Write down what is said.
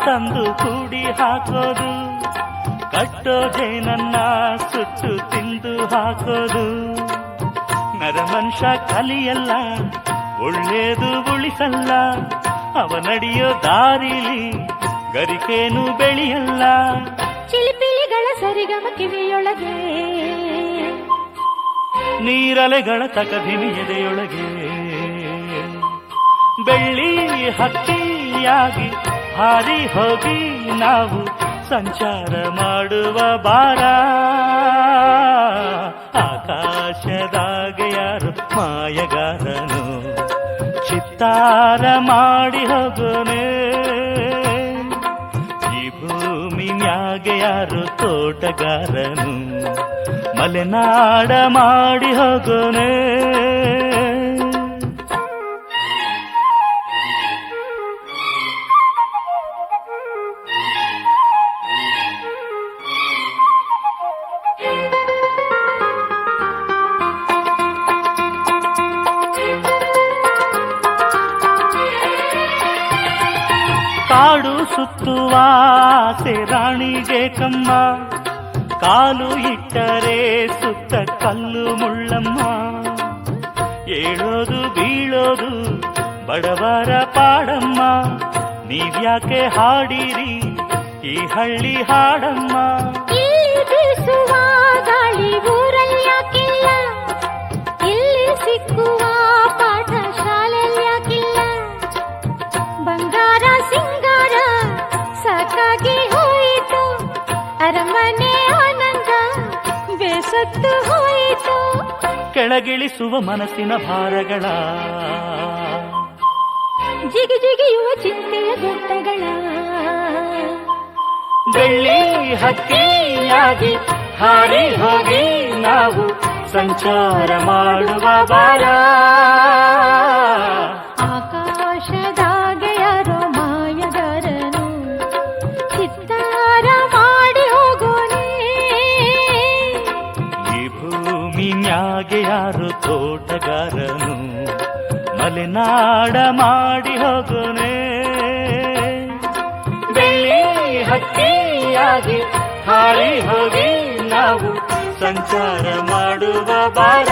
ತಂದು ಕೂಡಿ ಹಾಕೋದು, ಕಟ್ಟೋ ಜೇನನ್ನ ಸುಟ್ಟು ತಿಂದು ಹಾಕೋದು. ನರಮನುಷ್ಯ ಕಲಿಯಲ್ಲ, ಒಳ್ಳೇದು ಉಳಿಸಲ್ಲ, ಅವ ನಡೆಯೋ ದಾರಿಲಿ ಗರಿಕೇನು ಬೆಳೆಯಲ್ಲ. ಚಿಲಿಪಿಲಿಗಳ ಸರಿಗಮ ಕಿವಿಯೊಳಗೆ, ನೀರಲೆಗಳ ತಕಧಿಮಿ ಎದೆಯೊಳಗೆ. ಬೆಳ್ಳಿ ಹಕ್ಕಿಯಾಗಿ ಹಾರಿ ಹೋಗಿ ನಾವು ಸಂಚಾರ ಮಾಡುವ ಬಾರ. ಆಕಾಶದಾಗ ಯಾರು ಮಾಯಗಾರನು, ಚಿತ್ತಾರ ಮಾಡಿ ಹೋಗೋನೆ. ಈ ಭೂಮಿ ಮ್ಯಾಗೆ ಯಾರು ತೋಟಗಾರನು, ಮಲೆನಾಡ ಮಾಡಿ ಹೋಗೋನೆ. ಕಾಡು ಸುತ್ತುವ ರಾಣಿಗೆ ಕಮ್ಮ, ಕಾಲು ಇಟ್ಟರೆ ಸುತ್ತ ಕಲ್ಲು ಮುಳ್ಳಮ್ಮ. ಏಳೋದು ಬೀಳೋದು ಬಡವರ ಪಾಡಮ್ಮ, ನೀವ್ಯಾಕೆ ಹಾಡಿರಿ ಈ ಹಳ್ಳಿ ಹಾಡಮ್ಮ. ಇಲ್ಲಿ ಬೀಸುವ ಗಾಳಿ ಊರಲ್ಲಿ ಯಾಕಿಲ್ಲ, ಇಲ್ಲಿ ಸಿಕ್ಕುವ ಪಾಠ ಶಾಲೆಯಲ್ಲಿ ಯಾಕಿಲ್ಲ. ಬಂಗಾರ ಸಿಂಗಾರ ಸಾಕಾಗಿ ಹೋಯಿತು, ಅರಮನೆ ಆನಂದ ಬೇಸತ್ತು ಹೋಯಿತು. ಕೆಳಗಿಳಿಸುವ ಮನಸ್ಸಿನ ಭಾರಗಳ, ಜಿಗಿ ಜಿಗಿಯುವ ಚಿಂತೆಯ ದೊಡ್ಡಗಳ. ಬೆಳ್ಳಿ ಹಕ್ಕಿಯಾಗಿ ಹಾರಿ ಹೋಗಿ ನಾವು ಸಂಚಾರ ಮಾಡುವ ಬಾರ. ಆಕಾಶದಾಗ ಯಾರೋ ಮಾಯಗಾರನು, ಚಿತ್ತಾರ ಮಾಡಿ ಹೋಗೋನೆ. ಈ ಭೂಮಿ ಮ್ಯಾಗೆ ಯಾರು ತೋಟಗಾರನು, ಮಲೆನಾಡ ಮಾಡಿ ಹೋಗೋನೆ. ಬೆಳ್ಳಿ ಹಕ್ಕಿಯಾಗಿ ಹಾರಿ ಹೋಗಿ ನಾವು ಸಂಚಾರ ಮಾಡುವ ಬಾರ.